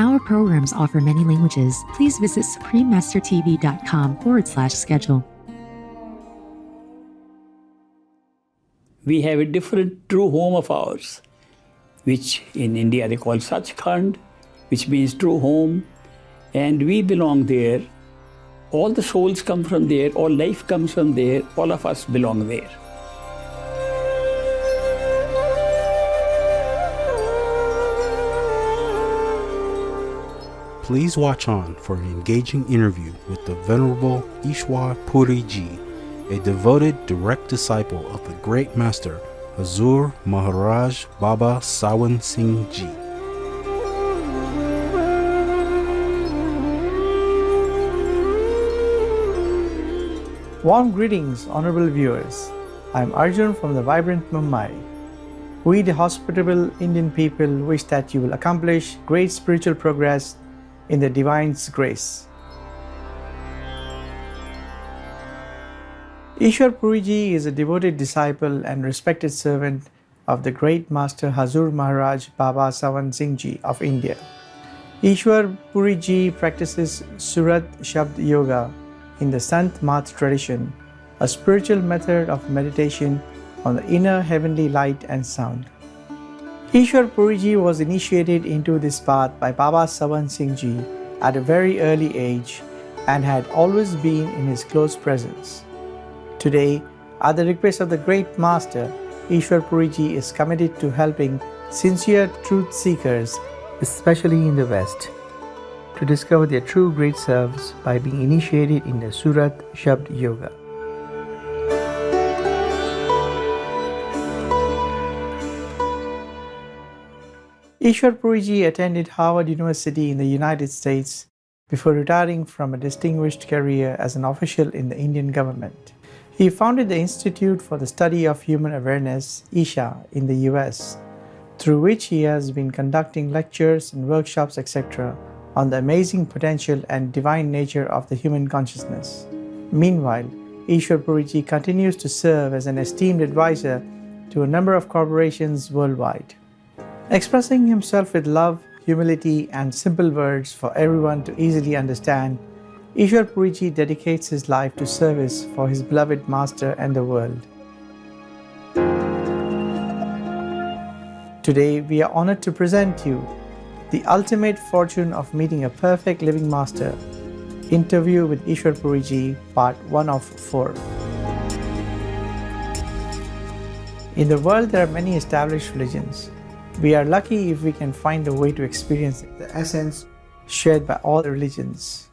Our programs offer many languages. Please visit suprememastertv.com/schedule. We have a different true home of ours, which in India they call Sachkhand, which means true home, and we belong there. All the souls come from there, all life comes from there, all of us belong there. Please watch on for an engaging interview with the Venerable Ishwar Puri Ji, a devoted direct disciple of the great master Hazur Maharaj Baba Sawan Singh Ji. Warm greetings, honorable viewers. I am Arjun from the vibrant Mumbai. We, the hospitable Indian people, wish that you will accomplish great spiritual progress in the Divine's grace. Ishwar Puri Ji is a devoted disciple and respected servant of the great master Hazur Maharaj Baba Sawan Singh Ji of India. Ishwar Puri Ji practices Surat Shabd Yoga in the Sant Mat tradition, a spiritual method of meditation on the inner heavenly light and sound. Ishwar Puri Ji was initiated into this path by Baba Sawan Singh Ji at a very early age and had always been in his close presence. Today, at the request of the great master, Ishwar Puri Ji is committed to helping sincere truth seekers, especially in the West, to discover their true great selves by being initiated in the Surat Shabd Yoga. Ishwar Puri Ji attended Harvard University in the United States before retiring from a distinguished career as an official in the Indian government. He founded the Institute for the Study of Human Awareness, ISHA, in the US, through which he has been conducting lectures and workshops, etc., on the amazing potential and divine nature of the human consciousness. Meanwhile, Ishwar Puri Ji continues to serve as an esteemed advisor to a number of corporations worldwide. Expressing himself with love, humility, and simple words for everyone to easily understand, Ishwar Puri Ji dedicates his life to service for his beloved master and the world. Today, we are honored to present you the ultimate fortune of meeting a perfect living master. Interview with Ishwar Puri Ji, part 1 of 4. In the world, there are many established religions. We are lucky if we can find a way to experience the essence shared by all religions.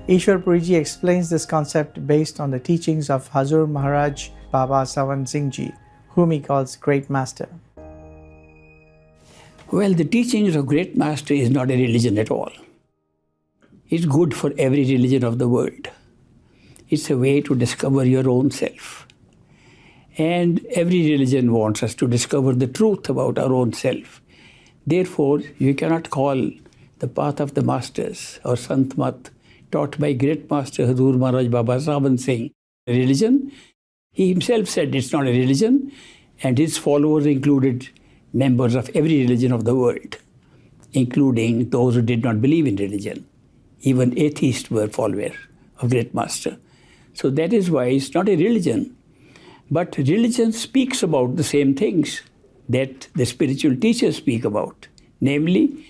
Ishwar Puri Ji explains this concept based on the teachings of Hazur Maharaj Baba Sawan Singh Ji, whom he calls Great Master. Well, the teachings of Great Master is not a religion at all. It's good for every religion of the world. It's a way to discover your own self. And every religion wants us to discover the truth about our own self. Therefore, you cannot call the path of the masters or Sant Mat taught by great master Hazur Maharaj Baba Sawan Singh a religion. He himself said it's not a religion, and his followers included members of every religion of the world, including those who did not believe in religion. Even atheists were followers of great master. So that is why it's not a religion. But religion speaks about the same things that the spiritual teachers speak about, namely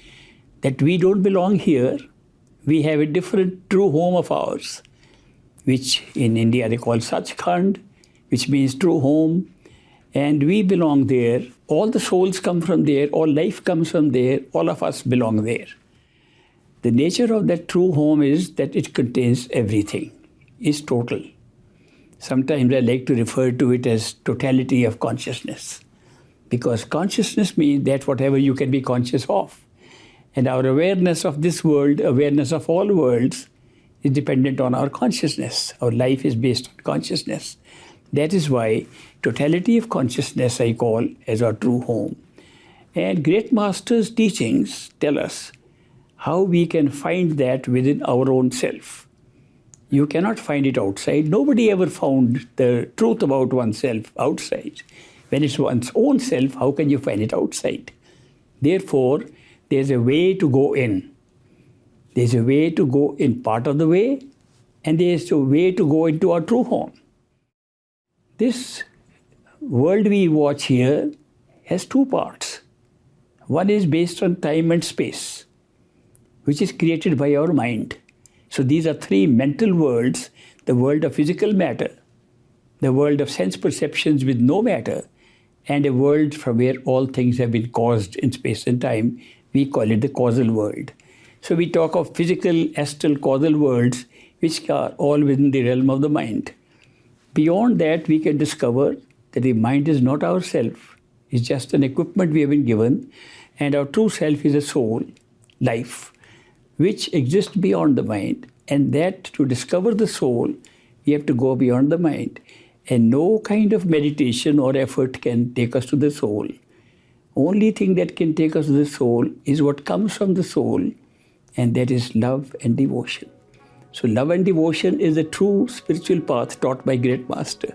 that we don't belong here. We have a different true home of ours, which in India they call Sachkhand, which means true home, and we belong there. All the souls come from there, all life comes from there, all of us belong there. The nature of that true home is that it contains everything, is total. Sometimes I like to refer to it as totality of consciousness, because consciousness means that whatever you can be conscious of. And our awareness of this world, awareness of all worlds, is dependent on our consciousness. Our life is based on consciousness. That is why totality of consciousness I call as our true home. And great masters' teachings tell us how we can find that within our own self. You cannot find it outside. Nobody ever found the truth about oneself outside. When it's one's own self, how can you find it outside? Therefore, there's a way to go in. There's a way to go in part of the way, and there's a way to go into our true home. This world we watch here has two parts. One is based on time and space, which is created by our mind. So these are three mental worlds: the world of physical matter, the world of sense perceptions with no matter, and a world from where all things have been caused in space and time. We call it the causal world. So we talk of physical, astral, causal worlds, which are all within the realm of the mind. Beyond that, we can discover that the mind is not our self. It's just an equipment we have been given, and our true self is a soul, life, which exists beyond the mind. And that to discover the soul, we have to go beyond the mind. And no kind of meditation or effort can take us to the soul. Only thing that can take us to the soul is what comes from the soul, and that is love and devotion. So love and devotion is the true spiritual path taught by Great Master.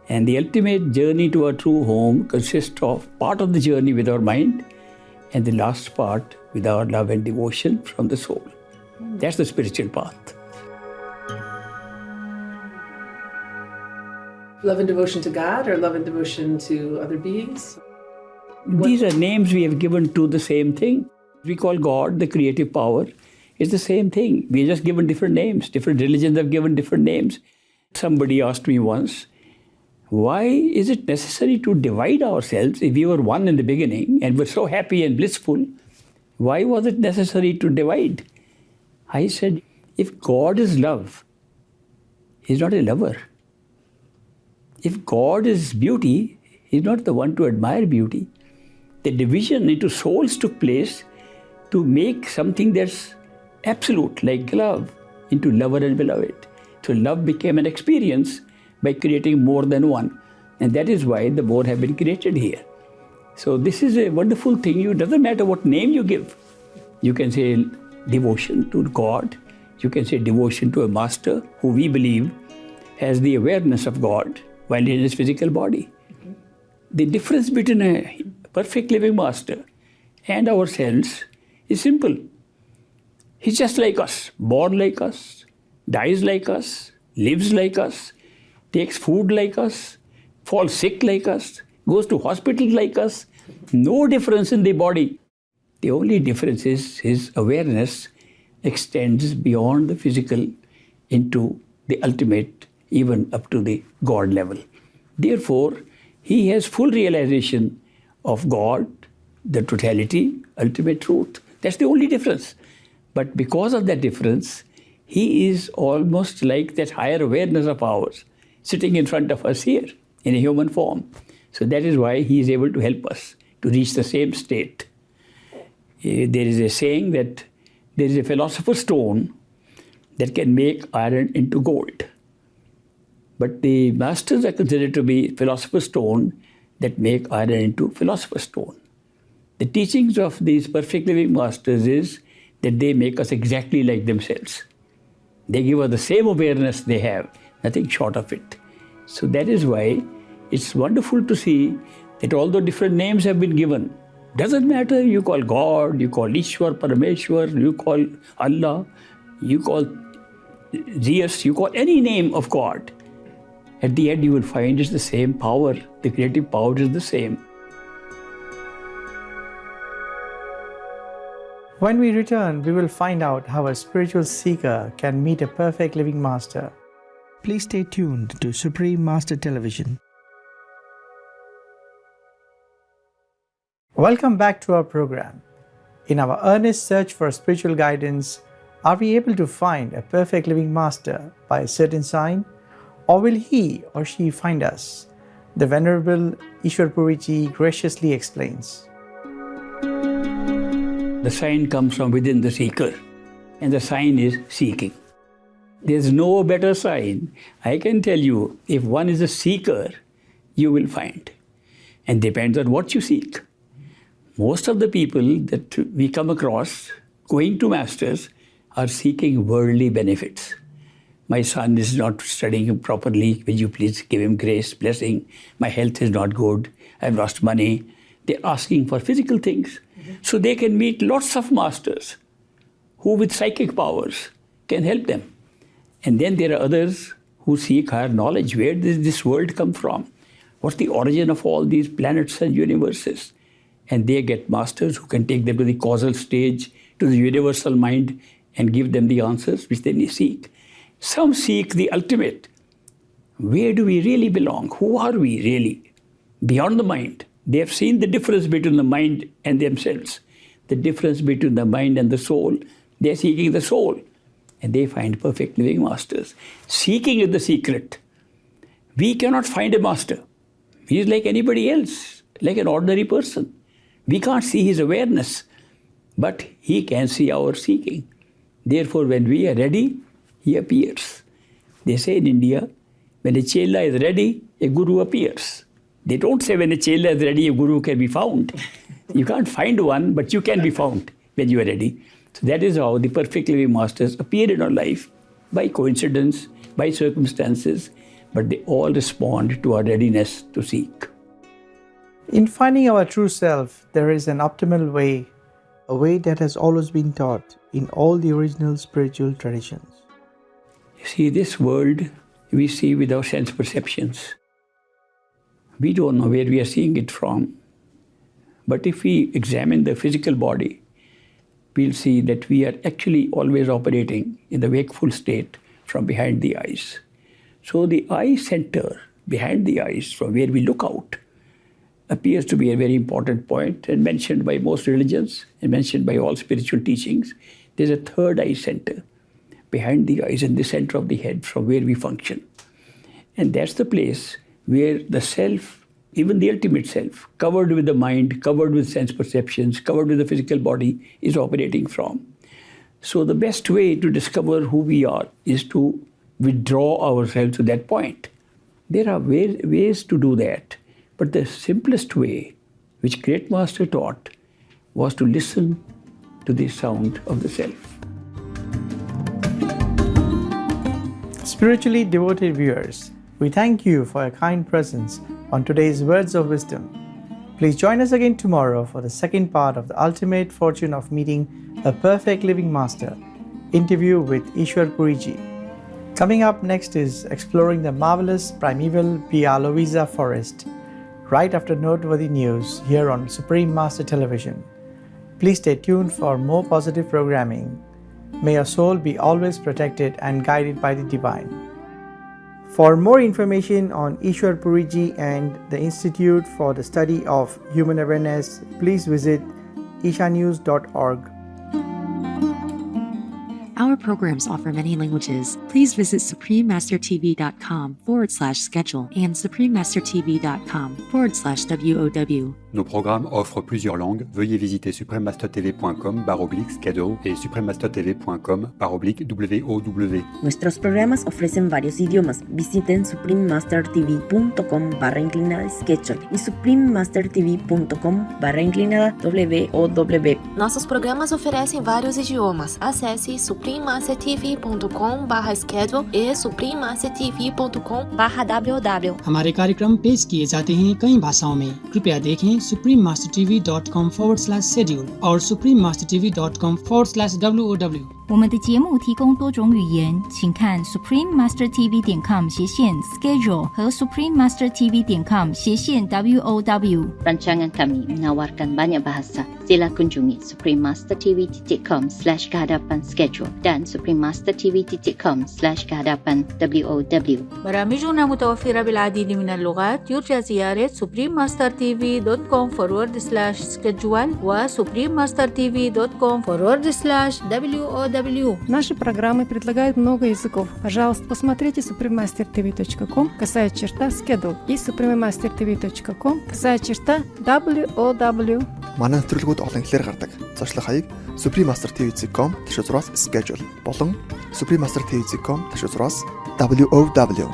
And the ultimate journey to our true home consists of part of the journey with our mind, and the last part with our love and devotion from the soul. That's the spiritual path. Love and devotion to God or love and devotion to other beings? These are names we have given to the same thing. We call God the creative power. It's the same thing. We are just given different names. Different religions have given different names. Somebody asked me once, why is it necessary to divide ourselves if we were one in the beginning and were so happy and blissful? Why was it necessary to divide? I said, if God is love, He's not a lover. If God is beauty, He's not the one to admire beauty. The division into souls took place to make something that's absolute, like love, into lover and beloved. So love became an experience by creating more than one. And that is why the more have been created here. So this is a wonderful thing. It doesn't matter what name you give. You can say devotion to God. You can say devotion to a master who we believe has the awareness of God while in his physical body. The difference between a perfect living master and ourselves is simple. He's just like us, born like us, dies like us, lives like us, takes food like us, falls sick like us, goes to hospital like us. No difference in the body. The only difference is his awareness extends beyond the physical into the ultimate, even up to the God level. Therefore, he has full realization of God, the totality, ultimate truth. That's the only difference. But because of that difference, he is almost like that higher awareness of ours sitting in front of us here in a human form. So that is why he is able to help us to reach the same state. There is a saying that there is a philosopher's stone that can make iron into gold. But the masters are considered to be philosopher's stone that make iron into philosopher's stone. The teachings of these perfect living masters is that they make us exactly like themselves. They give us the same awareness they have, nothing short of it. So that is why it's wonderful to see that although different names have been given, doesn't matter, you call God, you call Ishwar, Parameshwar, you call Allah, you call Zeus, you call any name of God. At the end you will find it's the same power, the creative power is the same. When we return, we will find out how a spiritual seeker can meet a perfect living master. Please stay tuned to Supreme Master Television. Welcome back to our program. In our earnest search for spiritual guidance, are we able to find a perfect living master by a certain sign? Or will he or she find us? The Venerable Ishwar Puri Ji graciously explains. The sign comes from within the seeker, and the sign is seeking. There's no better sign. I can tell you, if one is a seeker, you will find. And depends on what you seek. Most of the people that we come across going to masters are seeking worldly benefits. My son is not studying properly. Will you please give him grace, blessing? My health is not good. I've lost money. They're asking for physical things. So they can meet lots of masters who with psychic powers can help them. And then there are others who seek higher knowledge. Where does this world come from? What's the origin of all these planets and universes? And they get masters who can take them to the causal stage, to the universal mind, and give them the answers which they seek. Some seek the ultimate. Where do we really belong? Who are we really? Beyond the mind. They have seen the difference between the mind and themselves. The difference between the mind and the soul. They are seeking the soul. And they find perfect living masters. Seeking is the secret. We cannot find a master. He is like anybody else, like an ordinary person. We can't see his awareness, but he can see our seeking. Therefore, when we are ready, he appears. They say in India, when a chela is ready, a guru appears. They don't say when a chela is ready, a guru can be found. You can't find one, but you can be found when you are ready. So that is how the perfect living masters appear in our life, by coincidence, by circumstances, but they all respond to our readiness to seek. In finding our true self, there is an optimal way, a way that has always been taught in all the original spiritual traditions. You see, this world we see with our sense perceptions. We don't know where we are seeing it from. But if we examine the physical body, we'll see that we are actually always operating in the wakeful state from behind the eyes. So the eye center, behind the eyes, from where we look out, appears to be a very important point and mentioned by most religions and mentioned by all spiritual teachings. There's a third eye center, behind the eyes, in the center of the head, from where we function. And that's the place where the self, even the ultimate self, covered with the mind, covered with sense perceptions, covered with the physical body, is operating from. So the best way to discover who we are is to withdraw ourselves to that point. There are ways to do that, but the simplest way, which Great Master taught, was to listen to the sound of the self. Spiritually devoted viewers, we thank you for your kind presence on today's Words of Wisdom. Please join us again tomorrow for the second part of the ultimate fortune of meeting a perfect living master, interview with Ishwar Puri Ji. Coming up next is exploring the marvelous primeval Pia Lovisa forest, right after noteworthy news here on Supreme Master Television. Please stay tuned for more positive programming. May your soul be always protected and guided by the Divine. For more information on Ishwar Puri Ji and the Institute for the Study of Human Awareness, please visit ishanews.org. Our programs offer many languages. Please visit suprememastertv.com/schedule and suprememastertv.com/WOW. Nos programmes offrent plusieurs langues. Veuillez visiter suprememastertv.com/schedule et suprememastertv.com/WOW. Nuestros programas ofrecen varios idiomas. Visiten suprememastertv.com/schedule y suprememastertv.com/WOW. Nossos programas oferecem vários idiomas. Acesse suprememastertv.com/schedule e suprememastertv.com/WOW. हमारे कार्यक्रम पेश किए जाते हैं कई भाषाओं में। कृपया देखें suprememastertv.com/schedule और suprememastertv.com/WOW。我们的节目提供多种语言，请看 suprememastertv.com/schedule 和 suprememastertv.com/WOW。 Rancangan kami menawarkan banyak bahasa. Sila kunjungi suprememastertv.com/kehadapan-schedule dan suprememastertv.com/kehadapan-WOW. برامجنا متوفرة بالعديد من اللغات. يرجى زيارة suprememastertv.com/schedule و suprememastertv.com/WOW. Наши программы предлагают много языков. Пожалуйста, посмотрите suprememastertv.com/schedule и suprememastertv.com/WOW. Манай нэвтрүүлгүүд олон хэлээр гардаг. Зочлох хаяг suprememastertv.com/schedule болон suprememastertv.com/WOW.